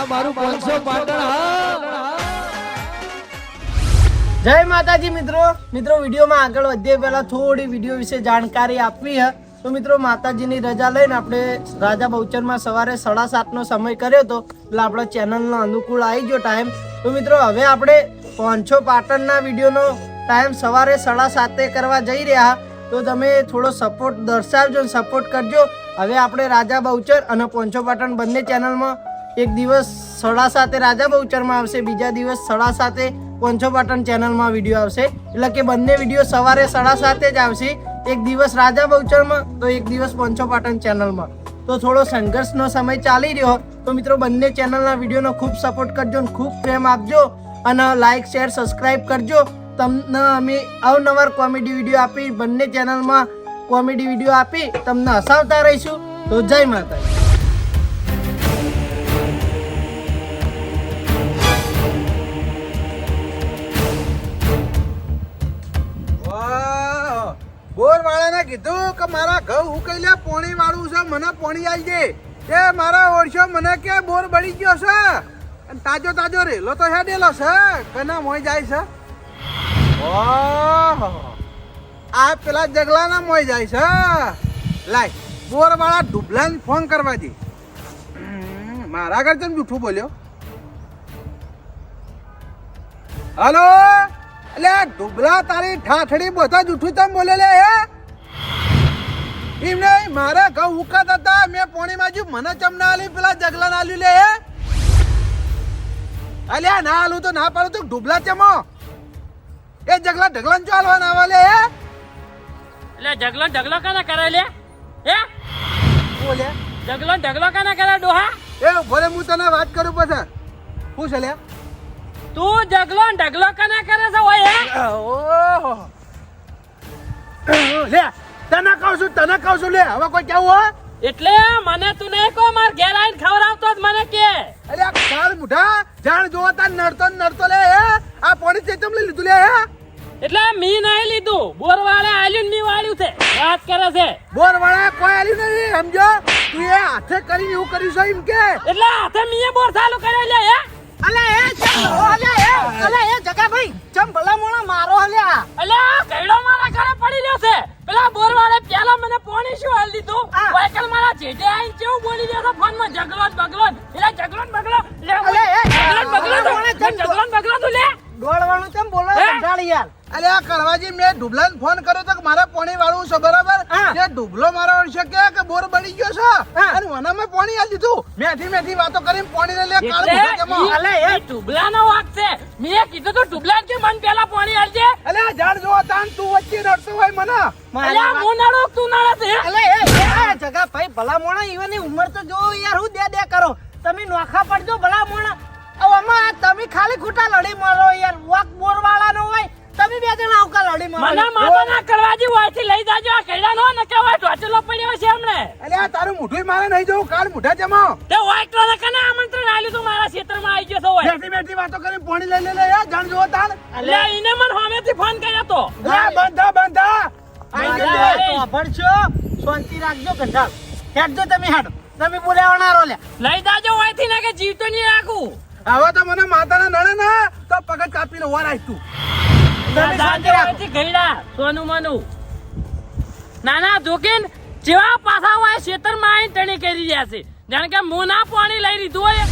આ મારું 500 પાટણ હા. જય માતાજી મિત્રો વિડીયોમાં આગળ વધીએ પહેલા થોડી વિડીયો વિશે જાણકારી આપવી છે. તો મિત્રો માતાજીની રજા લઈને આપણે રાજા બહુચરમાં સવારે 7:30નો સમય કર્યો હતો એટલે આપણા ચેનલનો અનુકૂળ આવી ગયો ટાઈમ. તો મિત્રો હવે આપણે 500 પાટણના વિડીયોનો ટાઈમ સવારે 7:30 કરવા જઈ રહ્યા. તો તમે થોડો સપોર્ટ દર્શાવજો, સપોર્ટ કરજો. હવે આપણે રાજા બહુચર અને 500 પાટણ બંને ચેનલમાં એક દિવસ 7:30 રાજા બહુચરમાં આવશે, બીજા દિવસ 7:30 500 પાટણ ચેનલમાં વિડીયો આવશે. એટલે કે બંને વિડીયો સવારે 7:30 જ આવશે. એક દિવસ રાજા બહુચરમાં તો એક દિવસ 500 પાટણ ચેનલમાં. તો થોડો સંઘર્ષનો સમય ચાલી રહ્યો. તો મિત્રો બંને ચેનલના વિડીયોનો ખૂબ સપોર્ટ કરજો અને ખૂબ પ્રેમ આપજો અને લાઇક શેર સબસ્ક્રાઈબ કરજો. તમને અમે અવનવાર કોમેડી વિડીયો આપી, બંને ચેનલમાં કોમેડી વિડીયો આપી તમને હસાવતા રહીશું. તો જય માતાજી. બોર વાળાને કીધું કે મારા ઘઉં ઉકઈ લે, પોણી વાળું છે, મને પોણી આવી દે. એ મારા ઓળશો મને કે બોર બળી ગયો છે અને તાજો તાજો રેલો તો હેડેલો છે, કના મોય જાય છે. ઓહો, આ પેલા જગલાના મોય જાય છે. લાય બોર વાળા ડુબલાને ફોન કરવા દે. મારા ઘર કેમ જૂઠું બોલ્યો? હલો, એટલે ડુબલા તારી ઠાઠડી બધા જૂઠું તમ બોલે લે હે? એમ નહીં, મારે ઘઉં ઉકાતા હતા, મેં પોણી માજુ, મને ચમ ના આલી, પેલા જગલા ના આલ્યું લે હે? અલ્યા ના આલું તો ના પાડું તો ડુબલા ચમો એ જગલા ઢગલા ચાલવા ના આવા લે હે? એટલે ઢગલો કાને કરે લે? હે બોલે ઢગલો કાને કરે ડોહા? એ ભલે હું તને વાત કરું પછી. પૂછ લે. તું ઢગલો કાને કરે છે ઓય હે? ઓહો, લે તને કહું છું લે, હવે કોઈ કેવું હો? એટલે મને તું નહીં કહો, માર ઘેર આવીને ખવડાવતો જ મને કે. અરે આ કાળ મુઢા જાણ જોવા તાર નડતો લે હે? આ પોણી ચેતમ લઈ લીધું લે હે? એટલે મી નહીં લીધું, બોર વાળે આલ્યું મી વાળ્યું છે, વાત કરે છે. બોર વાળા કોઈ આલ્યું નહીં, સમજો? તું એ હાથે કરીને એવું કર્યું છે એમ કે? એટલે હાથે મીએ બોર ચાલુ કર્યો લે હે? જગા ભાઈ ચમ ભલા મોણા મારો હલ્યા. એટલે કઈડો મારા ઘરે પડી રહ્યો છે. પેલા બોર વાળે પેલા મને પોણી શું હાલ દીધું, વાયકલ મારા જેઠે આઈને કેવું બોલી રહ્યો છે ફોનમાં, જગલો એટલે જગલો તું લે દોડવાનું ચમ બોલો કંટાળી યાર. અરે આ કળવાજી મેં ડુબલાને ફોન કર્યો તો કે મારે પોણી વાળું છે, બરાબર? તે ડુબલો મારો છે કે બોર બળી ગયો છે અને વનામાં પોણી આલી દીધું. મેઠી વાતો કરીને પોણી લે કાળ મુઢા જમો. અલે એ ટુબલાનો વાક છે. મેં કીધું તો ટુબલા કે મન પેલા પોણી આલજે. અલે જાણ જોવા તાન તું વચ્ચે રડતો હોય મને. અલે હું નડો તું નડે છે. અલે એ જગા ભાઈ ભલા મોણા ઈવાની ઉંમર તો જો યાર, હું દે કરો. તમે નોખા પડજો ભલા મોણા. આમાં તમે ખાલી ખોટા લડી મારો યાર. વાક બોર વાળાનો હોય, તમે બે જણા આવકા લડી મારો. મને માતાના કરવાજી વાયથી લઈ જાજો. આ કઈડા નો ને કેવાય ટોચલો પડ્યો છે હમણે. અલે આ તારું મુઠું મારે નહીં જવું, કાળ મુઢા જમો. તે વાયકલો ને કને આમંત્રણ આલ્યું તું મારા ક્ષેત્રમાં આવી ગયો છો હોય. મેઠી વાતો કરીને પોણી લઈ લે જાણ જોવા તાન. અલે ઈને મને સામેથી ફોન કર્યો તો. લે બંધા ભણશો શાંતિ રાખજો કંટાળ. હેડજો તમે હેડો, તમે બોલાવનારો લે. લઈ જાજો વાયથી ને કે જીવતો નહીં રાખું. હવે તો મને માતાના નડે ના તો પગજ કાપીને ઓર આવીશ તું. સોનું મનું નાના જોકીન જેવા પાછા હોય ખેતરમાં આવીને ટણી કરી રહ્યા છે, જાણે કે મોના પાણી લઈ લીધું હોય.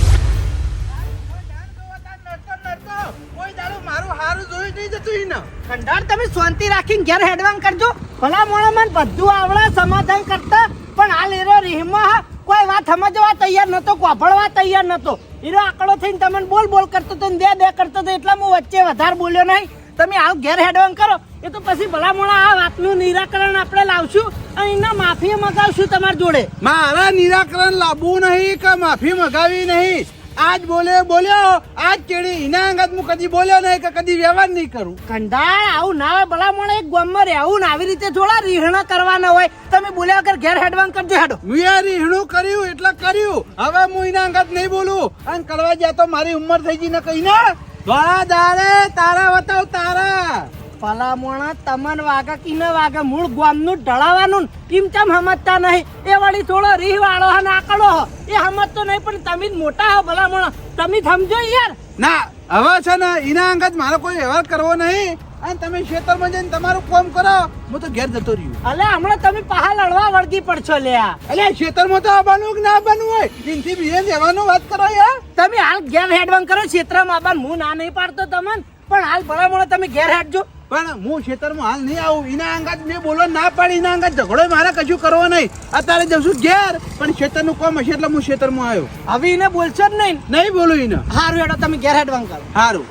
કોઈ દાડો મારું હારું જોઈ નહીં જતું ઈને. કંટાળ તમે શાંતિ રાખીને ઘેર હેડવાન કરજો. ભલા મોણા મને બધું આવડે સમાધાન કરતા, પણ હાલ એરો રીહમાં કોઈ વાત સમજવા તૈયાર નતો, કોભળવા તૈયાર નતો. એનો આંકડો થઈને તમને બોલ કરતો તો દે કરતો તો, એટલે હું વચ્ચે વધારે બોલ્યો નહીં. તમે આવ ઘેર હેડવાન કરો, એ તો પછી ભલા મોણા આ વાતનું નિરાકરણ આપણે લાવશું અને એના માફી મગાવશું તમારી જોડે. મારા નિરાકરણ લાવવું નહીં કે માફી મગાવી નહીં. આજ બોલ્યો આજ કેડી એના અંગત હું કદી બોલ્યો નહીં કે કદી વ્યવહાર નહીં કરું. કંડાળ આવું ના હોય ભલા મોણા. એક ગામમાં રહેવું ને આવી રીતે થોડા રીહણા કરવાના હોય. તમે બોલ્યા વગર ઘેર હેડવાન કરજો હેડો. મેં રીહણું કર્યું એટલે કર્યું, હવે હું એના અંગત નહીં બોલું. અને કરવા જ્યાં તો મારી ઉંમર થઈ ગઈ ને કઈ ને ધોળા દાડે તારા બતાવ તારા ભલામણા તમન વાગે કિને વાગે મૂળ ગામનું ઢળાવાનું ને કેમ ચમ સમજતા નહીં એ વળી થોડો રીહ વાળો હે ને આકડો હો એ સમજતો નહીં પણ તમે જ મોટા હો ભલામણા તમે સમજો યાર ના હવે છે ને એના અંગત મારો કોઈ વ્યવહાર કરવો નહીં અને તમે ખેતરમાં જઈને તમારું કામ કરો હું તો ઘેર જતો રહ્યું અલે હમણાં તમે પહા લડવા વળગી પડશો લ્યા એટલે ખેતરમાં તો આવવાનું કે ના આવવાનું હોય દિનથી બીજે જવાનું વાત કરો યાર તમે હાલ ઘેર હેડવાન કરો ક્ષેત્રમાં આવવાનું હું ના નહીં પાડતો તમને પણ હાલ ભલામણા તમે ઘેર હેડજો પણ હું ખેતરમાં હાલ નહીં આવું એના અંગત મેં બોલો ના પાડી એના અંગત ઝઘડો મારે કશું કરવો નહીં અત્યારે જશું ઘેર પણ ખેતરનું કામ હશે એટલે હું ખેતરમાં આવ્યો હવે એને બોલશો જ નહીં નહીં બોલું એને હારું હેડો તમે ઘેર હેડવાન કરો સારું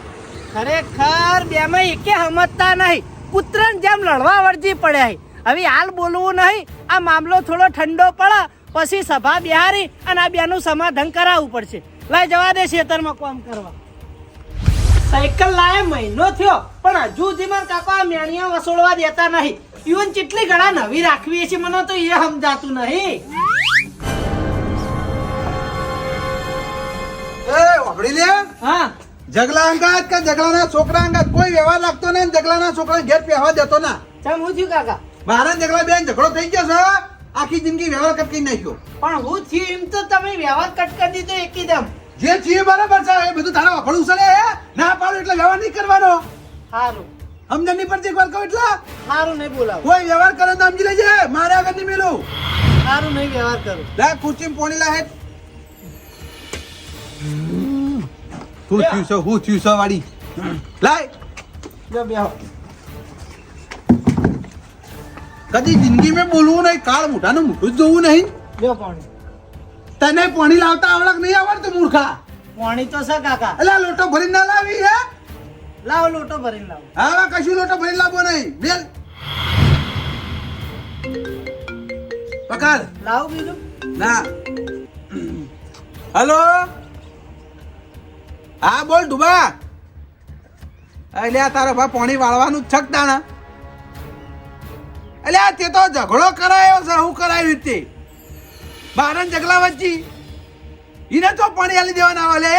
ખરેખર બેમાં એકે સમજતા નહીં પુત્રન જેમ લડવા વળજી પડ્યા હવે હાલ બોલવું નહીં આ મામલો થોડો ઠંડો પડે પછી સભા બિહારી અને આ બેનું સમાધાન કરાવવું પડશે લાય જવા દે ખેતરમાં કામ કરવા સાયકલ લાય મહિનો થયો પણ હજુ સુધી મારા કાકા મેણિયા વસોડવા દેતા નહીં ઈવન કેટલી ઘણા નવી રાખવી છે મને તો એ સમજાતું નહીં એ વાપડી લે હા જગલા અંગાત કે જગલાના છોકરા અંગાત કોઈ વ્યવહાર રાખતો નહીં જગલાના છોકરા ઘેર પહેવા દેતો ના ચમ હું થયું કાકા મારા જગલા બેન ઝઘડો થઈ ગયો છે આખી જિંદગી વ્યવહાર કટકી નાખ્યો પણ હું થયું એમ તો તમે વ્યવહાર કટ કરી દીધો એકદમ જે છીએ બરાબર છે એ બધું તારા વખડું છે હે ના પાડું એટલે વ્યવહાર નહીં કરવાનો સારું સમજણ નહીં પડતી એક વાર કહું એટલે સારું નહીં બોલાવો કોઈ વ્યવહાર કરે તો સમજી લેજે મારે આગળ નહીં મેલું સારું નહીં વ્યવહાર કરું લા ખુરશી પોણી લા હેઠ હું થયું છે વાડી લાય જો બેહો કદી જિંદગી મેં બોલવું નહીં કાળ મોઢાનું મોઢું જ જોવું નહીં જો પાણી તને પાણી લાવતા આવડક નહીં આવડતું મૂર્ખા પાણી તો છે કાકા એટલે આ લોટો ભરીને ના લાવી હે લાવો લોટો ભરીને લાવો હવે કશું લોટો ભરીને લાવવો નહીં બેલ પકડ લાવો બીજું ના હલો હા બોલ ડુબા એટલે આ તારો ભા પાણી વાળવાનું છક દાણા એટલે આ તે તો ઝઘડો કરાયો છે હું કરાયું તે બારન જગલા વચ્ચી એને તો પાણી આલી દેવાના આવે લે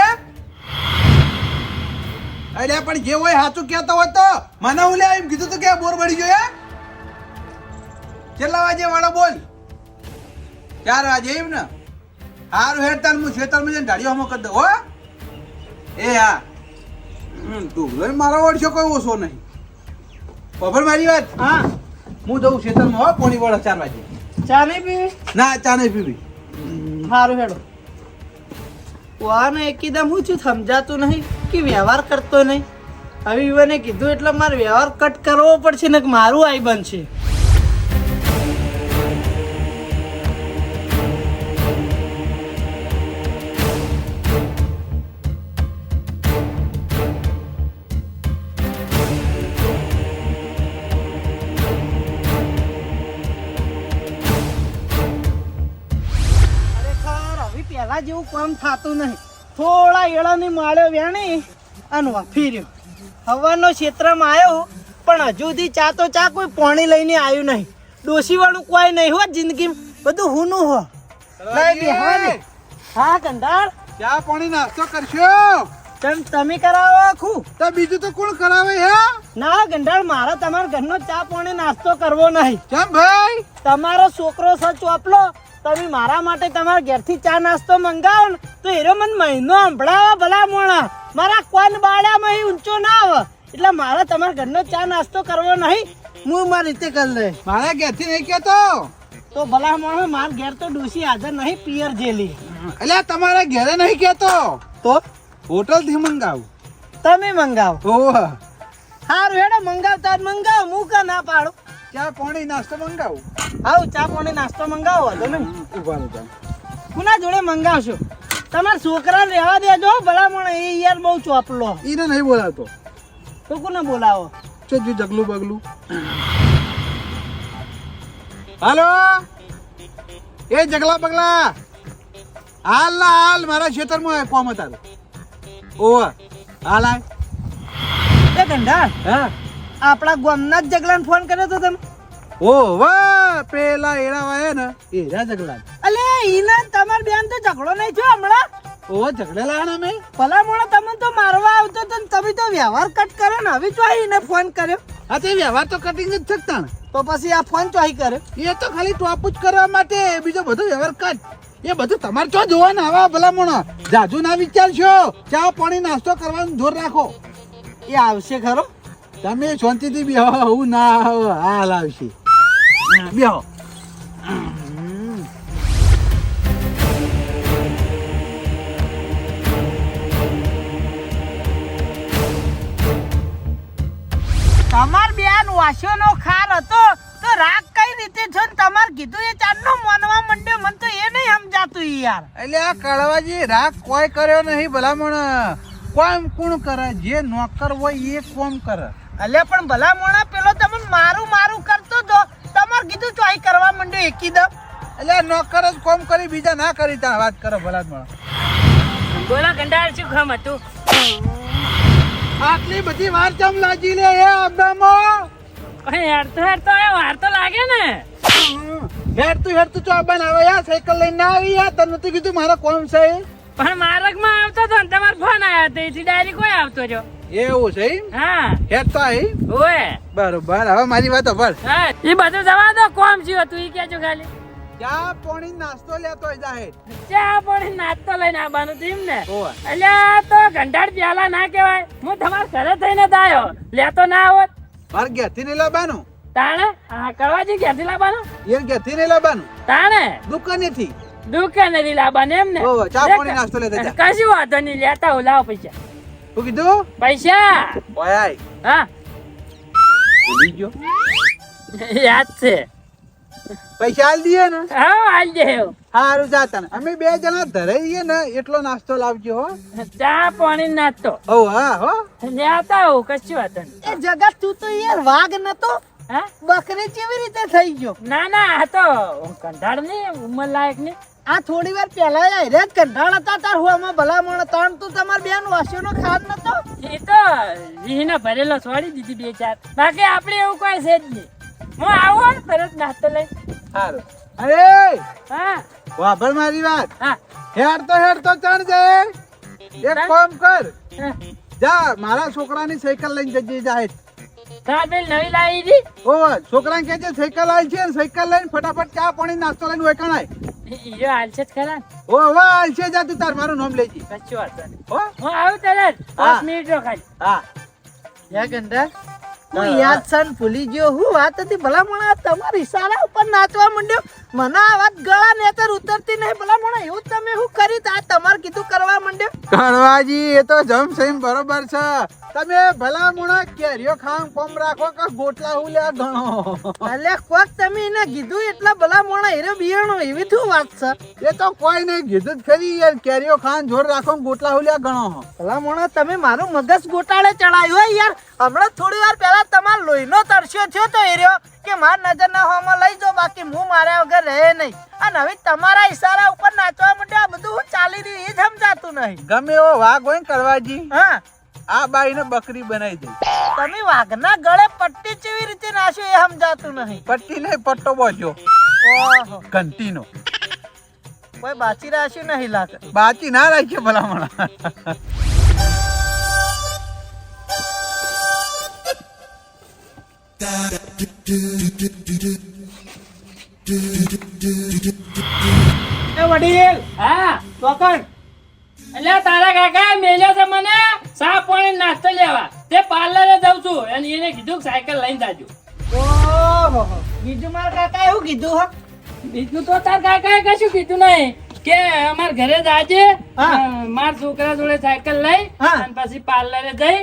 એટલે પણ જે હોય સાચું કહેતો હોય તો મને હું લે એમ કીધું તું કે બોર બળી ગયો હે કેટલા વાગે વાળો બોલ 4 વાગે એમ ને હારું હેડતા હું ખેતરમાં જઈને ઢાળીઓ હમો કરી દઉં હો એ હા તું મારો વર્ષો કોઈ ઓછો નહીં ખબર મારી વાત હા હું જઉં ખેતરમાં હો પોણી વાળો 4 વાગે ચા નહીં પીવી ના ચા નહીં પીવી સારું હેડો વાને એકદમ હું છું સમજાતું નહીં કે વ્યવહાર કરતો નહીં હવે ઈવને કીધું એટલે મારે વ્યવહાર કટ કરવો પડશે ને મારું આઈ બનશે પહેલા જેવું કામ થતું નહીં થોડા એળાની માળ્યો વેણી અને વાફી રહ્યો હવાનો ક્ષેત્રમાં આવ્યો પણ હજુ સુધી ચા તો ચા કોઈ પાણી લઈને આવ્યું નહીં ડોસી વાળું કોઈ નહીં હો જિંદગીમાં બધું હુનું હો લઈ બેહવા દે. હા કંડાળ ચા પાણી નાસ્તો કરશો તમે કરાવો આખું તો બીજું તો કોણ કરાવે હે ના ગંડાળ મારે તમારા ઘરનો ચા પાણી નાસ્તો કરવો નહીં કેમ ભાઈ તમારો છોકરો છે ચોપલો તમે મારા માટે તમારા ઘેરથી ચા નાસ્તો મંગાવો ને તો એરો મને મહિનો સંભળાવો ભલા મોણા મારા કોન બાળામાં ઊંચો ના આવે એટલે મારે તમારા ઘરનો ચા નાસ્તો કરવો નહીં હું મારી રીતે કરી લે મારા ઘેરથી નહીં કેતો તો ભલા મોણા મારા ઘેર તો ડોસી હાજર નહીં પિયર જેલી એટલે તમારા ઘેરે નહીં કેતો તો હોટલ થી મંગાવું તમે મંગાવો ઓહ સારું હેડો મંગાવતા જ મંગાવો હું કા ના પાડું ચા પાણી નાસ્તો મંગાવું આવ ચા પાણી નાસ્તો મંગાવો તો નહીં ઉભા રહો કુના જોડે મંગાવશો તમારા છોકરા રહેવા દેજો ભલા મને એ યાર બહુ ચોપલો એને નહીં બોલાવતો તો કોને બોલાવો જો જગલું બગલું હાલો એ જગલા બગલા હાલ ના હાલ મારા ખેતરમાં કોમ તારું ઓહ હાલ આય એ ગંઢાળ હા આપણા ગામના જ જગલાને ફોન કર્યો તો તમે ઓ વાહ પેલા એડા વાય ને એડા જગલા અલે ઈના તમાર બેન તો ઝઘડો નહીં થયો હમણાં ઓ ઝઘડેલા ને મેં ભલા મોણો તમે તો મારવા આવતો તો ને તમે તો વ્યવહાર કટ કર્યો ને હવે તો એને ફોન કર્યો આ તે વ્યવહાર તો કટિંગ જ શકતા ને. તો પછી આ ફોન ચોહી કરે. એ તો ખાલી ટોપ જ કરવા માટે, બીજો બધો વ્યવહાર કટ. એ બધું તમારે ચો જોવાના આવા ભલામણો. જાજુ ના વિચારશો, ચા પાણી નાસ્તો કરવાનું જોર રાખો. એ આવશે ખરો. તમે શાંતિથી બેહો, હું ના હાલ આવશે. બેહો. તમાર બેન વાસ્યોનો ખાર હતો તો રાગ કઈ રીતે છે ને તમાર કીધું એ ચાંદનો માનવા માંડ્યો. મને તો એ નહીં સમજાતું યાર. એટલે આ કળવાજી રાગ કોઈ કર્યો નહીં ભલામણ. કોમ કોણ કરે? જે નોકર હોય એ કોમ કરે. અલ્યા પણ ભલા મોણા પેલો તમને મારું મારું કરતો તો તમાર કીધું ચોઈ કરવા માંડ્યો એકીદમ. એટલે નોકર જ કોમ કરી, બીજા ના કરી. ત્યાં વાત કરો ભલામણ. બોલો ગંડાળ શું કામ હતું? આટલી બધી વાર ચમ લાગી લે હે અબ્બામાં? હેડતો વાર તો લાગે ને. હેડતું ચો અબ્બા આવે યાર, સાયકલ લઈને ના આવી યાર. તને નતું કીધું મારો કોમ છે? પણ માર્ગમાં આવતો હતો ને તમારો ફોન આવ્યો તો એથી ડાયરેક્ટ કોઈ આવતો રહ્યો. એવું છે એમ? હા હેડતો આવી? ઓય બરોબર. હવે મારી વાત સાંભળ. હા એ બધું જવા દો. કોમ શું હતું એ કેજો ખાલી. ચા પાણી નાસ્તો લેતો જાહેર. ચા પાણી નાસ્તો લઈને આવવાનું હતું એમ ને? ઓય. અલ્યા તો ઘંટાડ પ્યાલા ના કહેવાય. હું તમારા ઘરે થઈને જ આવ્યો. લેતો ના આવત મારે ઘેરથી નહીં લાવવાનું. તાણે હા કરવાજી ક્યાંથી લાવવાનું? એ ઘેરથી નહીં લાવવાનું, તાણે દુકાનેથી. દુકાને થી લાવવાનું એમ ને? ઓય, ચા પાણી નાસ્તો લેતા જા. કશું વાંધો નહીં, લેતા હું. લાવો પૈસા. શું કીધું? પૈસા ઓય આય. હા ભૂલી ગયો. યાદ છે. પૈસા આલ દઈએ ને. હા હાલ દે એવું. સારું જાતા ને. અમે બે જણા ધરાઈએ ને એટલો નાસ્તો લાવજો હો. ચા પાણી નાસ્તો ઓ હા હો. લેતા હું. કશું વાંધો નહીં. એ જગત તું તો યાર વાઘ નતો, હા બકરી કેવી રીતે થઈ ગયો? ના ના આ તો કંટાળ નહીં, ઉંમર લાયક નહીં. આ થોડી વાર પહેલા રે જ કંટાળ હતા તાર હુઆમાં ભલા મોણા. ત્રણ તું તમાર બેન વાસ્યોનો ખાર નતો. એ તો રીહને ભરેલો છોડી દીધી બે ચાર. બાકી આપણે એવું કોઈ છે જ નહીં. હું આવું તરત નાસ્તો લઈ. સારું. અરે હા વાભળ મારી વાત. હા હેડતો ચણ જાય. એક કામ કર, હા. જા મારા છોકરાની સાયકલ લઈને જજે જાહેર. પેલી નવી લાવી હતી. ઓ છોકરાને કહે છે સાયકલ આવી છે ને, સાયકલ લઈને ફટાફટ ચા પાણી નાસ્તો લઈને વેકણાય. હીરો હાલશે જ ખરા ને? ઓ વાહ છે. જા તું તાર મારું નામ લેજી. કશું વાંધો નહીં. હો હું આવું તરત. હા. 5 મિનિટ રો ખાલી. હા. યા ગંડા હું યાદ સન ભૂલી ગયો. હું વાત હતી ભલા મોણા તમારી ઈશારા ઉપર નાચવા માંડ્યો. મને આ વાત ગળા નેતર ઉતરતી નહીં. ભલા મોણા એવું તમે શું કરી આ તમારે કીધું કરવા માંડ્યો? કણવાજી એ તો જમ સહીમ બરોબર છે. તમે ભલા મુણા કેરીઓ ખામ કોમ રાખો કે ગોટલા હું લે ગણો. અલ્યા કોક તમે એને કીધું એટલા ભલા મોણા હીરો બિયાણો એવી શું વાત છે? એ તો કોઈ નહીં કીધું જ ખરી યાર. કેરીઓ ખાન જોર રાખો ને ગોટલા હું લે ગણો. ભલા મોણા તમે મારું મગજ ગોટાળે ચડાયું હોય યાર. હમણાં થોડી વાર પહેલા તમાર લોહીનો તરસ્યો થયો તો હીરો કે માર નજર ના હોમાં લઈ જાઓ, બાકી હું માર્યા વગર રહે નહીં. અને હવે તમારા ઈશારા ઉપર નાચવા માંડ્યો. આ બધું હું ચાલી રહ્યું એ જ સમજાતું નહીં. ગમે એવો વાઘ હોય ને કળવાજી, હા આ બાઈને બકરી બનાવી દે. તમે વાઘના ગળે પટ્ટી કેવી રીતે નાખ્યો એ સમજાતું નહીં. પટ્ટી નહીં, પટ્ટો બોલ્યો ઓહો ઘંટીનો. કોઈ બાચી રાખ્યું નહીં લાગે. બાકી ના રાખીએ ભલામણ. વડીલ હા પકડ. એટલે તારા કાકા મેલ્યો છે મને ચા પાણી નાસ્તો લેવા. તે પાર્લરે જઉં છું અને એને કીધું કે સાયકલ લઈને જાજો. ઓહો બીજું મારા કાકા એવું કીધું હો. બીજું તો તાર કાકાએ કશું કીધું નહીં કે અમાર ઘરે જાજે, હા. માર છોકરા જોડે સાયકલ લઈ હા. અને પછી પાર્લરે જઈ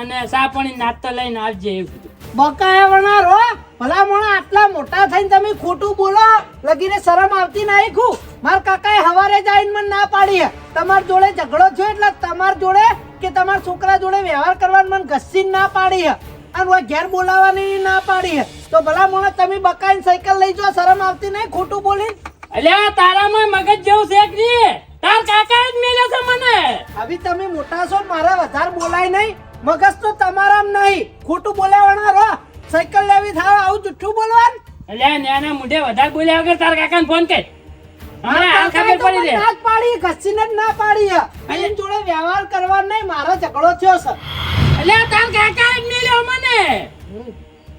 અને ચા પાણી નાસ્તો લઈને આવજે એવું કીધું. બકાયા વણાર હો. ભલા મોણા આટલા મોટા થઈને તમે ખોટું બોલો લગીને શરમ આવતી નહીં. ખુ માર કાકાએ હવારે જઈને મને ના પાડી. તમાર જોડે ઝઘડો થયો એટલે તમાર જોડે કે તમાર છોકરા જોડે વ્યવહાર કરવાનું મને ઘસીને ના પાડી. અને ઓય ઘેર બોલાવવાની ના પાડી. તો ભલા મોણા તમે બકાઈને સાયકલ લઈ જાઓ, શરમ આવતી નહીં ખોટું બોલી? અલ્યા તારામાં મગજ જેવું છે કે જી? તાર કાકાએ જ મેલ્યો છે મને. હવે તમે મોટા છો ને મારા વધારે બોલાય નહીં. મગજ તો તમારામ નહીં. ખોટું બોલાવવાના રહો. સાયકલ લેવી થાવ આવું જુઠ્ઠું બોલવાનું. અલ્યા ન્યાના મુઢે વધારે બોલ્યા વગર તાર કાકાને ફોન કર. હમણાં હાલ ખબર પડી રે. ના જ પાડી, ઘસીને જ ના પાડી. એની જોડે વ્યવહાર કરવાનો નહીં. મારો ઝઘડો થયો છે. અલ્યા તાર કાકાએ જ મેલ્યો મને.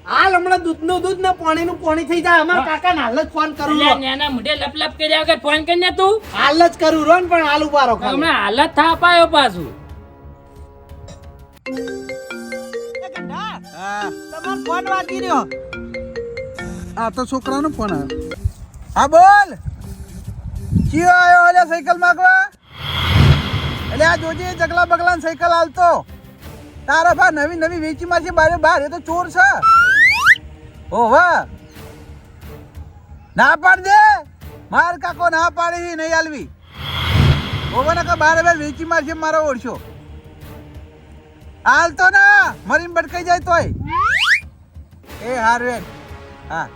હાલ હમણાં દૂધનું દૂધ ને પાણીનું પાણી થઈ જાય અમારા કાકાને હાલ જ ફોન કરું અલ્યા રો. નેના મોઢે લપ કર્યા વગર ફોન કરીને તું હાલ જ કરું રો ને પણ હાલ ઉભારો ખાલી. હમણાં હાલત થા પાયો પાછું એ ગંડા, હા તમારો ફોન વાગી રહ્યો. આ તો છોકરાનો ફોન આવ્યો. હા બોલ કયો આવ્યો ઓલે સાયકલ માંગવા? એટલે આ જોજે જગલા બગલા સાયકલ હાલતો તારા ભા નવી નવી વેચી મારશે બારે બાર એ તો ચોર છે. ઓહો ના પાડ દે માર કાકો ના પાડી નહીં હાલવી. ઓહો ને કે બારે બાર વેચી મારશે મારો ઓળશો હાલતો ના મરીને બટકાઈ જાય તોય. એ હારવેન હા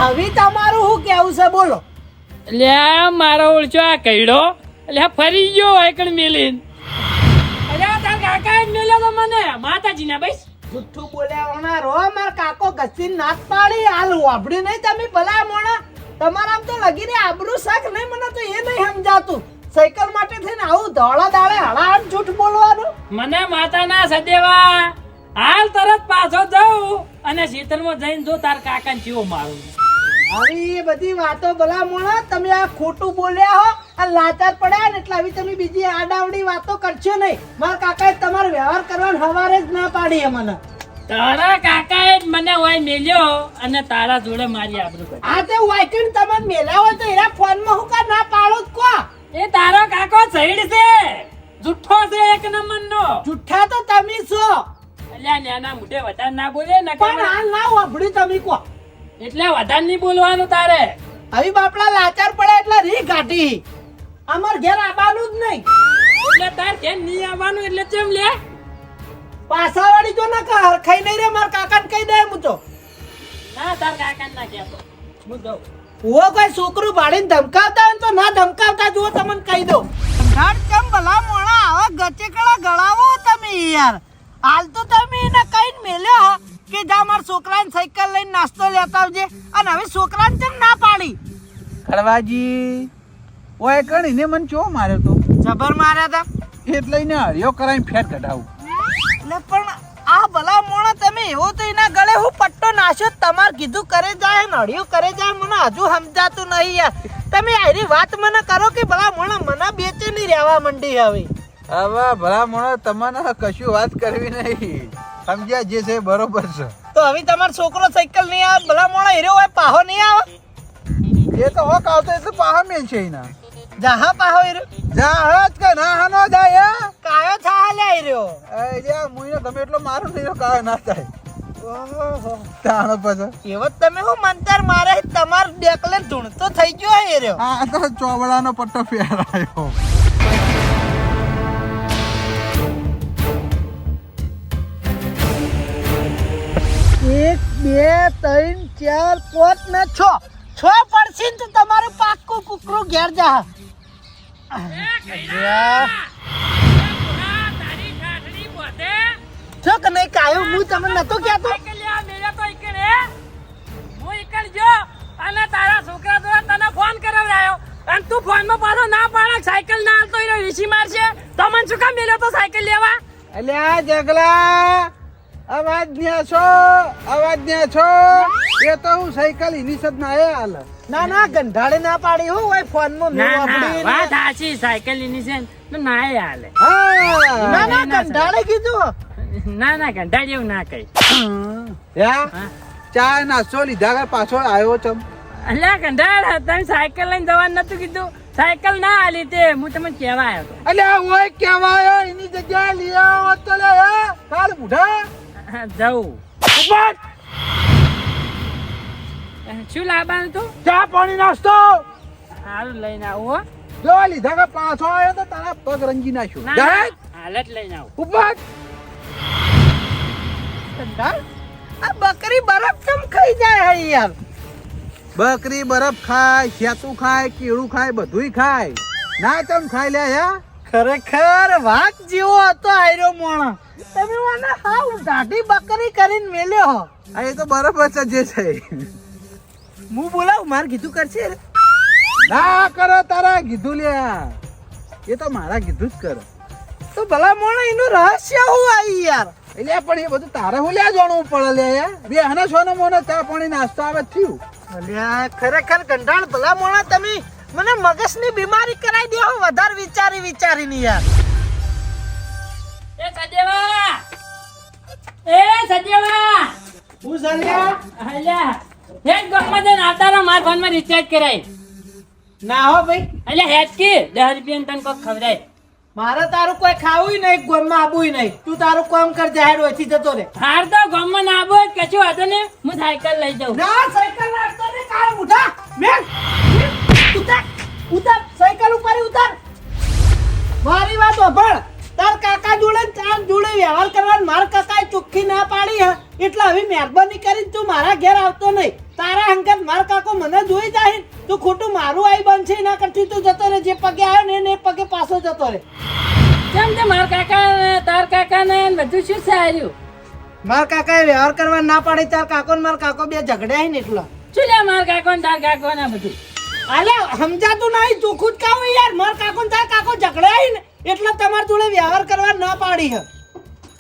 હવે તમારું શું કેવું છે બોલો. અલ્યા મારો ઓળચો આ કઈડો અલ્યા ફરી ગયો એકડ મેલીન અલ્યા તાર કાકા જ મેલ્યો તો મને માતાજીના બસ જુઠ્ઠું બોલ્યા વણા રો માર કાકો ગસ્તી નાત પાડી હાલ વાપડી નહીં તમે ભલા મોણા. તમારા તો લગીને આબરૂ શાક નહીં મને તો એ નહીં સમજાતું. સાયકલ માટે થઈને આવું ધોળા દાડે હળાહળ જૂઠ બોલવાનું. મને માતાના સદેવા હાલ તરત પાછો જાઉં અને શીતળમાં જઈને જો તાર કાકાને ચીવો મારું. હવે એ બધી વાતો ભલા મોણા તમે આ ખોટું બોલ્યા હો આ લાચાર પડ્યા ને એટલે હવે તમે બીજી આડાવડી વાતો કરશો નહીં. મારા કાકાએ તમારો વ્યવહાર કરવાનો હવારે જ ના પાડી એ મને. તારા કાકાએ જ મને ઓય મેલ્યો અને તારા જોડે મારી આબરૂ કરી. આ તે વાઈકણ તમને મેલ્યા હોય તો એના ફોનમાં હું કા ના પાડો જ કો. એ તારો કાકો સઈડ છે જુઠ્ઠો છે એક નંબરનો. જુઠ્ઠા તો તમે છો અલ્યા નેના મોઢે વધારે ના બોલે ને પણ હાલ ના વાપડી તમે કો. એટલે વધારે નહીં બોલવાનું તારે. હવે બાપડા લાચાર પડ્યા એટલે રી કાઢી અમાર ઘેર આવવાનું જ નહીં. એટલે તાર કેમ નહીં આવવાનું એટલે ચેમ લે પાછા વાળી જો ના કર ખાઈ નહીં રે માર કાકાને કહી દે હું તો. ના તાર કાકાને ના કહેતો હું દઉં. ઓ કોઈ છોકરું ભાડીને ધમકાવતા હોય ને તો ના ધમકાવતા જુઓ તમને કહી દઉં. ઘાટ ચમ ભલા મોણા આવા ગચેકડા ગળાવો તમે યાર. હાલ તો તમે એને કઈને મેલ્યો કે જા માર છોકરાને સાયકલ લઈને નાસ્તો લેતા આવજે અને હવે છોકરાને ચમ ના પાડી. ખડવાજી ઓય કણીને મને ચો માર્યો તો જબર માર્યા તા એટલે એને હરિયો કરાઈને ફેટ કઢાવું. એટલે પણ આ ભલા મોણા તમે એવો તો એના ગળે હું પટ્ટો નાખ્યો તમાર કીધું કરે જાય નડિયું કરે જાય મને હજુ સમજાતું નહીં યાર. તમે આરી વાત મને કરો કે ભલા મોણા મને બેચેની રહેવા મંડી હવે. હવે ભલા મોણો તમને કશું વાત કરવી નહીં સમજ્યા જે છે બરોબર છે. તો હવે તમારો છોકરો સાયકલ નહીં આવે ભલા મોણા હીરો હોય પાહો નહીં આવે. એ તો હોક આવતો એટલે પાહા મેલ છે એના જાહા પાહો હીરો જા જ કે ના હાનો જાય કાયો થા લે હીરો. એ જે મુઈને ગમે એટલો મારું નહીં કાય ના થાય ઓહો તાણો પછી એવો તમે હું મંતર મારે તમાર ડેકલે ધૂણ તો થઈ ગયો હીરો. આ તો ચોવડાનો પટ્ટો ફેરાયો. એક બે ત્રણ ચાર પાંચ ને છ પડશે ને તો તમારું પાક્કું કુકરું ઘેર જા. તારી ઠાઠડી પોતે છો કે નહીં કાયો હું તમને નતો કહેતો. સાયકલ લેવા મેલ્યો તો ઈકણ હે હું ઈકણ જો અને તારા છોકરા દ્વારા તને ફોન કરાવરાયો અને તું ફોનમાં પાછો ના પાડે સાયકલ ના હાલતો હીરો વીસી મારશે તો મને શું કામ મેલ્યો તો સાયકલ લેવા. અલ્યા જગલા અવાજ ન્યા છો એ તો હું સાયકલ એની સદ ના આયા હાલ. ના ના ગંધાડે ના પાડી હું હોય ફોનમાં મેં ના ના વાપરી વાત ને. સાચી સાયકલ એની છે ને ના એ હાલે. હા ના ના ગંધાડે કીધું. ના ના ઘંટા જેવું ના કઈ. યા હા. ચા નાસ્તો લીધા કર પાછો આવ્યો ચમ. અલ્યા કંટાળ તમે સાયકલ લઈને જવાનું નતું કીધું સાયકલ ના હાલી તે હું તમને કહેવા આવ્યો હતો. અલ્યા ઓય કેવાયો એની જગ્યાએ લઈ આવો તો લે કાલ બુઢા જવું ઉપર શું લાવવાનું તું ચા પાણી નાસ્તો સારું લઈને આવું હો. જો લીધા કર પાછો આવ્યો તો તારા પગ રંગી નાખ્યો. ના જાય હાલત લઈને આવું. ઉપર ગંધાડ આ બકરી બરફ કેમ ખાઈ જાય હે યાર. બકરી બરફ ખાય સેતું ખાય કેળું ખાય બધુંય ખાય ના ચમ ખાઈ લે હે. ખરેખર વાઘ જેવો હતો આયરો મોણા. તમે મને હાવ દાઢી બકરી કરીને મેલ્યો હો. આ એ તો બરફ જ જે છે હું બોલાવું માર કીધું કરશે રે. ના કરો તારા કીધું લ્યા એ તો મારા કીધું જ કરો. તો ભલા મોણા એનું રહસ્ય હું આવી યાર. એટલે પણ એ બધું તારે હું લ્યા જાણવું પડે લે બે હના સોનો મોનો ચા પાણી નાસ્તો આવે થયું. અલ્યા ખરેખર ગંધાણ ભલા મોણા તમે મને મગજની બીમારી કરાવી દે વધારે વિચારીને યાર. એ સજેવા હું સલ્યા અલ્યા હેડ ગમમાં જઈને આવતારો માર ફોનમાં રિચાર્જ કરાય. ના હો ભાઈ, અલ્યા હેડ કે 10 રૂપિયા તને કોક ખવડાય. મારે તારું કોઈ ખાવું નહીં, ગોમમાં આબુય નહીં. તું તારું કામ કર, જાહેર ઓછી જતો રે. હાર તો ગમમાં ના આવો જ કશું વાંધો ને, હું સાયકલ લઈ જાઉં. ના સાયકલ રાખતો ને કાળ ઉઠા મેં ઉતાર સાયકલ ઉપર ઉતાર. મારી વાત સાંભળ, તાર કાકા જોડે તાર જોડે વ્યવહાર કરવાનો મારા કાકાએ ચોખ્ખી ના પાડી હે, એટલે હવે મહેરબાની કરીને તું મારા ઘેર આવતો નહીં. તારા અંગત મારા કાકો મને જોઈ જાય તું ખોટું મારું આઈ બનશે એના કરતી તું જતો રે. જે પગે આવ્યો ને એ પગે પાછો જતો રે. કેમ તે મારા કાકા તાર કાકા ને બધું શું સાર્યું? મારા કાકાએ વ્યવહાર કરવા ના પાડી, તાર કાકો ને મારા કાકો બે ઝઘડ્યા ને એટલા. શું લે મારા કાકો ને તાર કાકો ને બધું? અલે સમજાતું નહીં, ચોખ્ખું જ કહું યાર. મારા કાકો ને તાર કાકો ઝઘડ્યા ને એટલે તમારા જોડે વ્યવહાર કરવા ના પાડી હે.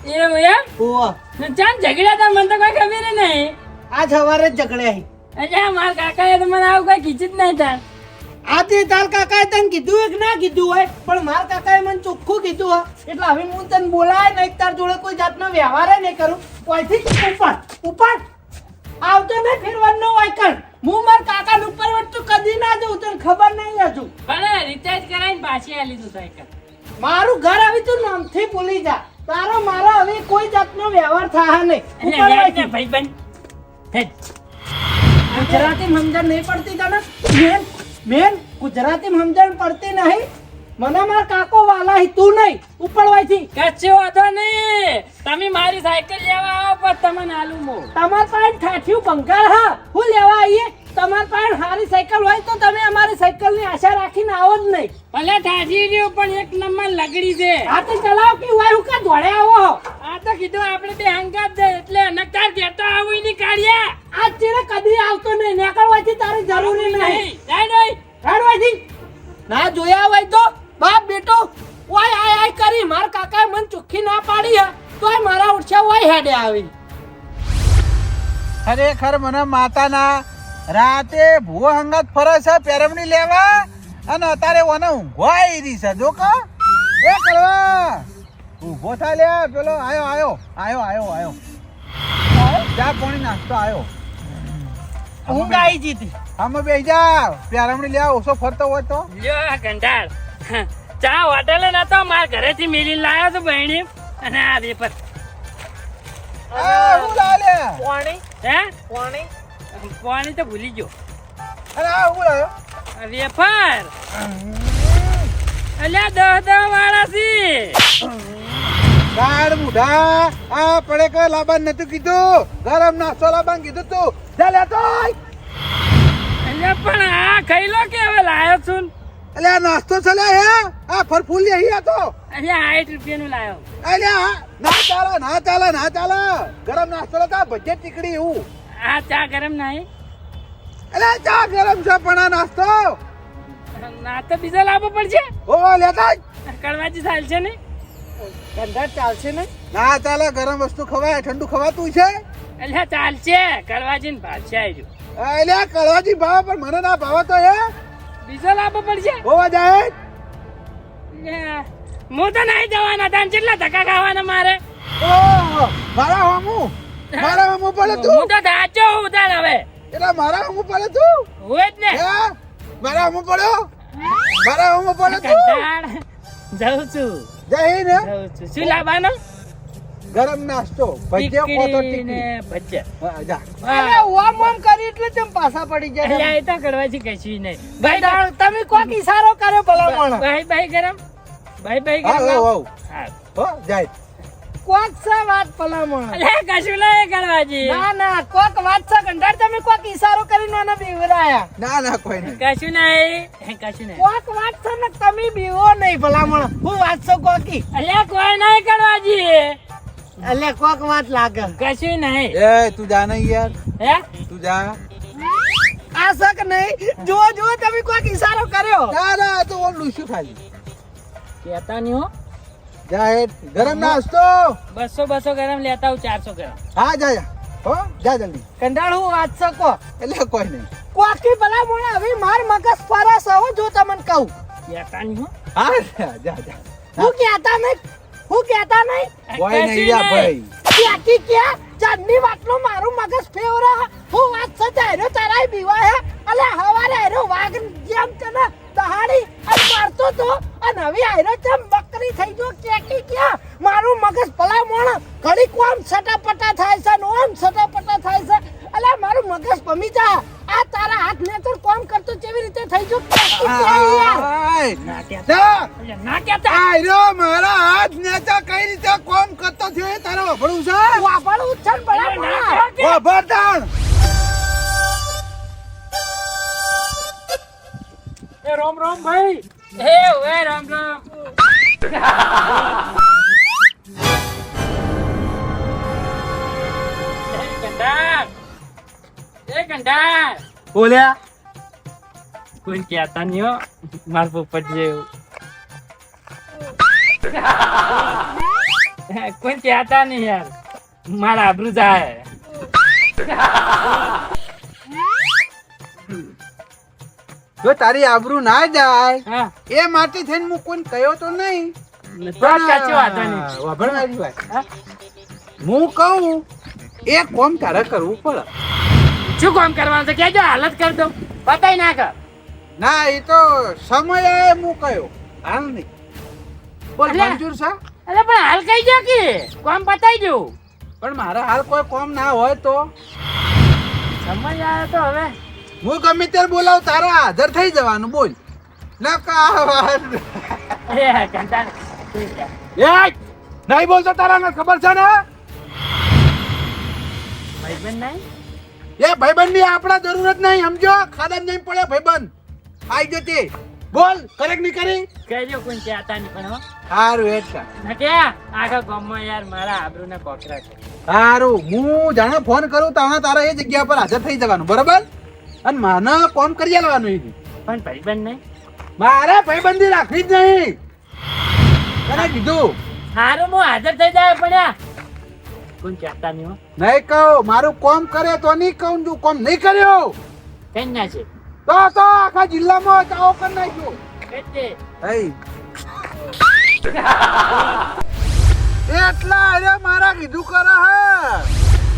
એવું એમ? ઓહ ચાલ ઝઘડ્યા તા મને તો કોઈ ખબર નહીં. આજ સવારે જ ઝઘડ્યા. અચ્છા મારા કાકાએ તો મને આવું કોઈ કીધું જ નહીં તાર. આથી તાર કાકાએ તને કીધું હોય કે ના કીધું હોય, પણ મારા કાકાએ મને ચોખ્ખું કીધું હોય એટલે હવે હું તને બોલાય નહીં, તાર જોડે કોઈ જાતનો વ્યવહાર નહીં કરું. કોઈથી ઉપર આવતો નહીં ફેરવાનો હોય કર. હું મારા કાકા ઉપર વટતું કદી ના જઉં, તને ખબર નહીં હજુ. પણ રિચાર્જ કરાવીને પાછી આ લીધું સાયકલ. મારું ઘર હવે તું નામથી ભૂલી જા. તારો મારો હવે કોઈ જાતનો વ્યવહાર થાય નહીં. એટલે હેડ ને ભાઈબંધ. હેડ. ગુજરાતી સમજણ નહીં પડતી તને? મેન ગુજરાતી સમજણ પડતી નહીં. મને માર કાકો વાલા હી, તું નહીં ઉપડવાયથી. કશું વાંધો નહીં, તમે મારી સાયકલ લેવા આવો પણ તમને આલું મો. તમાર પાસે ઠાઠિયું ભંગાર હા, હું લેવા આવીએ. તમાર પાસે સારી સાયકલ હોય તો તમે અમારી સાયકલની આશા રાખીને આવો જ નહીં. ભલે ઠાઠી રહ્યો પણ એક નંબર લગડી છે. હાથે ચલાવ કે હોય હું કા દોડે આવો. આ તો કીધું આપણે બે હંગાત દે એટલે નકાર દેતો આવું ની કાઢ્યા. આજ ચીરે કદી આવતો નહીં. નીકળવાથી તારી જરૂરી નહીં. નહીં ના જોયા હોય તો બાપ બેટો ઓય આય કરી. માર કાકાએ મને ચોખ્ખી ના પાડી હે તોય મારા ઉઠ્યા હોય હેડે આવી. ખરેખર મને માતાના રાતે ભૂવો હંગાત ફરે છે પેરમણી લેવા અને અત્યારે ઓને ઊંઘવાઈ રહી છે. જો કા એ કરવા ઊભો થા લે. પેલો આયો ચા પાણી નાસ્તો આયો. ઊંઘ આવી જીતી. આમાં બેસી જા. પેરમણી લેવા ઓછો ફરતો હોય તો લ્યો આ કંટાળ. ચા હોટેલે નતો મારા ઘરેથી મિલીને લાવ્યો તો બહેણી અને આ વેપર. હું લાવે પાણી હે પાણી પાણી તો ભૂલી ગયો. અરે હું લાવ્યો. આ વેફર અલ્યા 10 વાળા છે. ગાડ મુઢા આ પડે કે લાબાન નતું કીધું. ગરમ નાસ્તો લાબાન કીધું તું. જા લેતો આય. અલ્યા પણ આ ખાઈ લો કે હવે લાયો છું. અલ્યા નાસ્તો ચલે હે. આ ફરફૂલ લે હી આ તો. અલ્યા 60 રૂપિયાનું લાયો. અલ્યા ના ચાલે. ગરમ નાસ્તો લેતા બજેટ ટીકડી હું. આ ચા ગરમ નહીં. અલ્યા ચા ગરમ છે પણ આ નાસ્તો ના તો બીજો લાવવો પડશે. ઓ લેતા જ. કડવાજી ચાલશે ને? ગંધા ચાલશે ને? ના ચાલે. ગરમ વસ્તુ ખવાય, ઠંડુ ખવાતું છે. અલ્યા ચાલશે. કડવાજી ને ભાવશે આવ્યું. અલ્યા કળવાજી ભાવ પણ મને ના ભાવ તો હે. બીજો લાવવો પડશે. હોવા જાય. હું તો નહીં જવાના. તને કેટલા ધક્કા ખાવાના મારે? ઓ મારા હમું પડે તું. હું તો સાચો હું તાર હવે. એટલે મારા હમું પડે તું. હોય જ ને. હે મારા હમું પડ્યો. પડે તું. કંટાળ. જાઉં છું. શું લાવવાનો? ગરમ નાસ્તો ભજીયા કોતો ટીકડી ને ટીકડી. ભજીયા. હા, જા. અરે ઓમ ઓમ કરી એટલે તેમ પાછા પડી જાય. અલ્યા એ તો કડવાજી કશું નહીં. ભાઈ તમે કોક ઈશારો કર્યો ભલામણ. ભાઈ ગરમ. ભાઈ હા, ગરમ. હા, હા. હો જાય. કોક છે વાત ભલામણ. અલ્યા કશું નહીં કડવાજી. ના કોક વાત છે ગંધાર. તમે કોક ઈશારો કરીને મને બીવરાયા. ના કોઈ નહીં. કશું નહીં. કોક વાત છે ને તમે બીવો નહીં ભલામણ. હું વાત છો કોકી. અલ્યા કોઈ નહીં કડવાજી. એટલે કોક વાત લાગે. કશું નહીં. એ તું જા નહીં યાર. હે તું જા. આ શક નહીં. જુઓ તમે કોક ઈશારો કર્યો. ના તો ઓલું શું ખાલી. કેતા નહીં હો. જા હેડ ગરમ નાસ્તો 200 ગરમ લેતા હું 400 ગરમ. હા જા જા હો જા જલ્દી કંટાળું વાત શકો એટલે કોઈ નહીં કોકી ભલા મોણા હવે માર મગજ ફરસ હવે જો તમને કહું લેતા નહીં હો. હા જા જા હું કહેતા નહીં કોઈ નહીં જા ભાઈ ક્યાંકી ક્યાં ચાંદની વાતનો મારું મગજ ફેવરા હું વાત સજાયરો તારાય બીવા હે અલે હવારે આયરો વાઘ જેમ તને દહાડી અને મારતો તો અને હવે આયરો જેમ બકરી થઈ ગયો ક્યાંકી ક્યાં મારું મગજ ભલા મોણ ઘડી કોમ સટાપટા થાય છે ને ઓમ સટાપટા થાય છે અલે મારું મગજ ભમી જા આ તારા હાથ ને તો કોમ કરતો કેવી રીતે થઈ ગયો ક્યાંકી ક્યાં યાર આય ના કહેતા જા એટલે ના કહેતા. આયરો મારા હાથ નેચા કઈ રીતે કોમ કરતો થયો એ તારે વફડું છે વાપરું છે ને ભલા મોણા વફરદાણ એ રોમ રોમ ભાઈ. એ ઓય રામ રામ. એ કંડાર બોલ્યા કોઈ કહેતા નહીં હો માર પોપટ જેવું. કોઈ કહેતા નહીં યાર મારા આબરૂ જાય. જો તારી આબરૂ ના જાય હા એ માટે થઈને હું કોઈ કહ્યો તો નહીં તો સાચી વાત નહીં. વફળ મારી વાત હું કહું એ કોમ તારે કરવું પડે શું કામ કરવાનું છે કેજો હાલત કરી દઉં બતાઈ નાખ. ના એ તો સમય હું કહ્યો હાલ નહીં બોલ અલ્યા. મંજૂર છે અરે પણ હાલ કઈ જા કે કામ બતાઈ દઉં. પણ મારે હાલ કોઈ કોમ ના હોય તો સમય આવ્યો તો હવે હું ગમે ત્યારે બોલાવ તારે હાજર થઈ જવાનું બોલ નકા વાત. એ કંટાળ. એ નહીં બોલતો તારા ને ખબર છે ને ભાઈબંધ નહીં એ ભાઈબંધ ની આપણા જરૂરત નહીં સમજો ખાડા નહીં પડે ભાઈબંધ આઈ જતી બોલ કરેક નહીં કરી કહેજો કોઈ કહેતા નહીં પણ હો. સારું એ છે ના કે આખા ગામમાં યાર મારા આબરૂ ના કોકરા છે. સારું હું જાણે ફોન કરું તાણે તારે એ જગ્યા પર હાજર થઈ જવાનું બરાબર અને મને કોમ કરી લેવાનું એ પણ ભાઈબંધ નહીં મારે ભાઈબંધી રાખવી જ નહીં તને કીધું હારું હું હાજર થઈ જાય પડ્યા કોઈ કહેતા નહીં હો. નહીં કહું મારું કોમ કરે તો નહીં કહું તું કોમ નહીં કર્યો કઈ ના છે તો આખા જિલ્લામાં ચાવો કરી નાખ્યો એટલે એટલા અરે મારા કીધું કરે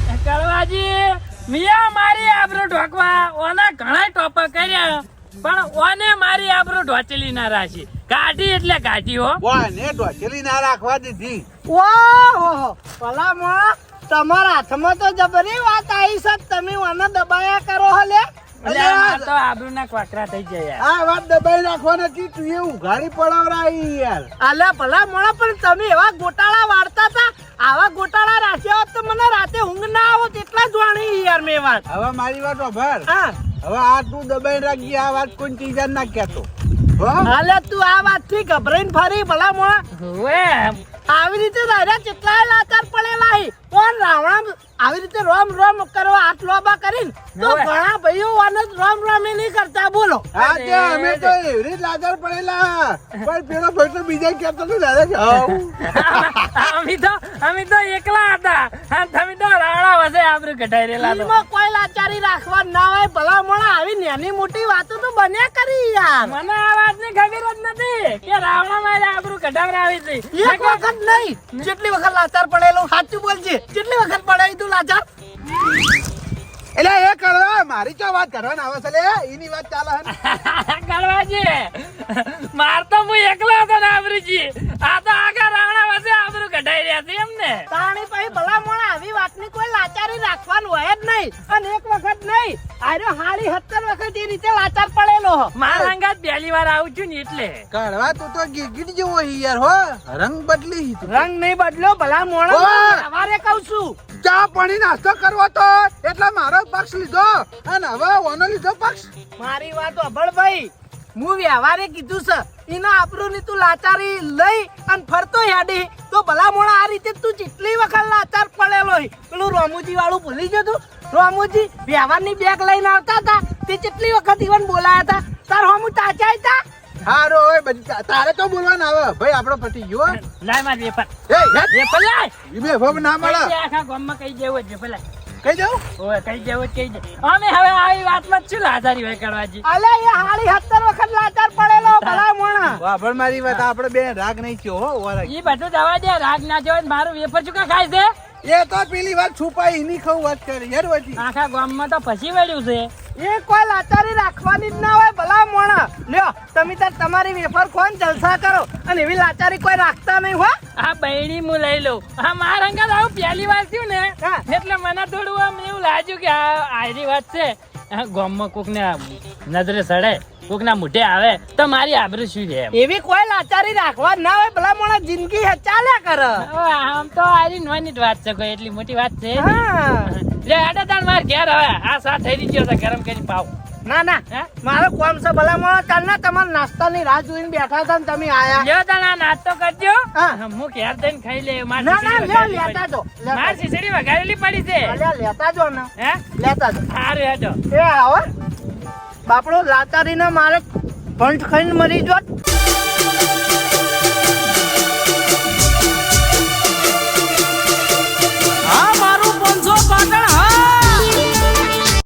હે કરવાજી મિયા મારી આબરૂ ઢોકવા ઓના ઘણા ટોપા કર્યા પણ ઓને મારી આબરૂ ઢોચેલી ના રાખી. કાઢી એટલે કાઢી હો. બોયને ઢોચેલી ના રાખવા દીધી ઓહો ભલા મોણા તમારા હાથમાં તો જબરી વાત આવી છે તમે મને દબાયા કરો હો લે અલ્યા માર તો આબરૂ ના કોકરા થઈ જાય યાર. આ વાત દબાઈ નાખવા નથી તું એ ઉઘાડી પડાવરાઈ યાર અલ્યા ભલા મોણા પણ તમે એવા ગોટાળા વાળતા હતા આવા ગોટાળા રાખ્યા હોત તો મને રાતે ઊંઘ ના આવત એટલા જ વાણી યાર મેં વાત હવે મારી વાત ઓભર હા હવે આ તું દબાઈ રાખી આ વાત કોઈ ત્રીજા ના કહેતો હો અલ્યા તું આ વાત થી ગભરાઈને ફરી ભલા મોણા હોવે આવી રીતે દાદા કેટલાય લાચાર પડેલા હી કોણ રાવણા આવી રીતે રોમ રોમ કરવા હાથ લોબા કરીને તો હવે. ઘણા ભાઈઓ વાને રોમ રોમ નહીં કરતા બોલો હા તે અમે તો એવી લાચાર પડેલા પણ પેલો ભાઈ તો બીજા કહેતો તો દાદા અમે તો એકલા હતા અને તમે તો રાવણા વસે આબરૂ કઢાઈ રહેલા તો. દિલમાં કોઈ લાચારી રાખવા ના હોય ભલા મોણા આવી નાની મોટી વાતો તો બન્યા કરી યાર મને આ વાતની ખબર જ નથી કે રાવણા મારે આબરૂ કઢાવરાવી હતી. એક વખત નહીં જેટલી વખત લાચાર પડેલો સાચું બોલજે જેટલી વખત પડાવી તું લાચાર એટલે એ કરવા મારી ચો વાત કરવાની આવે છે લે એની વાત ચાલે હે કરવાજી માર તો હું એકલો હતો ને આબરૂજી આ તો આખા રાવણા વસે આબરૂ કઢાઈ રહ્યા છે એમને. તાણી પછી ભલા મોણા આવી વાતની કોઈ લાચારી રાખવાનું હોય જ નહીં અને એક વખત નહીં આર્યો હાડી 70 વખત એ રીતે લાચાર પડેલો હો મારા અંગાત પહેલી વાર આવું છું ને એટલે કડવા તું તો ગીગીટ જેવો હી યાર હો રંગ બદલી તું. રંગ નહીં બદલ્યો ભલા મોણા ઓય! સવારે કહું છું ચા પાણી નાસ્તો કરવો તો એટલે મારો પક્ષ લીધો અને હવે ઓનો લીધો પક્ષ મારી વાત અભળ ભાઈ હું વ્યવહારે કીધું છે એના આબરૂ ની તું લાચારી લઈ અને ફરતો યાડી તો ભલા મોણા આ રીતે તું જેટલી વખત લાચાર પડેલો હોય પેલું રોમુજી વાળું ભૂલી જતું રોમુજી વ્યવહારની બેગ લઈને આવતા હતા તે જેટલી વખત ઈવન બોલાયા હતા તાર હોમું તાચા હતા હારો હોય બધી તારે તો બોલવાનું આવે ભાઈ આપણો પતિ ગયો લાય માર વેફર એ હેટ વેફર લાય ઈ બે ભોગ ના મળે કઈ દે, આખા ગામમાં કઈ દેવો જ વેફર લાય કહી દઉં ઓય કઈ દેવો જ કઈ દે અમે હવે આવી વાતમાં જ શું લાચારી હોય કરવાજી અલે એ હાળી 70 વખત લાચાર પડેલો ભલા મોણા વાહ પણ મારી વાત આપણે બે રાગ નહીં થયો હો ઓરા ઈ બધું જવા દે રાગ ના જવાય ને મારું વેફર ચૂકા ખાય છે એ તો પેલી વાત છુપાઈ એની ખઉ વાત કરી યાર વાજી આખા ગામમાં તો ફસી વળ્યું છે એ કોઈ લાચારી રાખવાની જ ના હોય ભલા મોણા લ્યો તમે તાર તમારી વેફર ખોન જલસા કરો અને એવી લાચારી કોઈ રાખતા નહીં હો આ બૈડી હું લઈ લઉં આ મારા અંગત આવું પહેલી વાર થયું ને હા. એટલે મને થોડું આમ એવું લાગ્યું કે આ આયરી વાત છે આ ગામમાં કોક ને નજરે સડે કોક ના મોઢે આવે તો મારી આબરૂ શું છે એમ. એવી કોઈ લાચારી રાખવા જ ના હોય ભલા મોણા જિંદગી હે ચાલ્યા કરે હવે આમ તો આયરી નોની જ વાત છે કોઈ એટલી મોટી વાત છે નહીં. હા લે આડા તાણ માર ઘેર હવે આ સા થઈ ગયો છે ગરમ કરી પાવ ના ના હે? મારો કોમ છે ભલા મોણા ચાલના તમારા નાસ્તાની રાહ જોઈને બેઠા હતા ને તમે આયા લ્યો તાણ આ નાસ્તો કરજો હા. હું ઘેર જઈને ખાઈ લે માર ના ના ખીચડી લ્યો વઘારેલી લેતા જો પડી. માર ખીચડી વઘારેલી પડી છે અલ્યા લેતા જો ને હે લેતા જો સારું હેડો એ આવો બાપડો લાચારી ના મારે ભંટ ખાઈને મરી જોત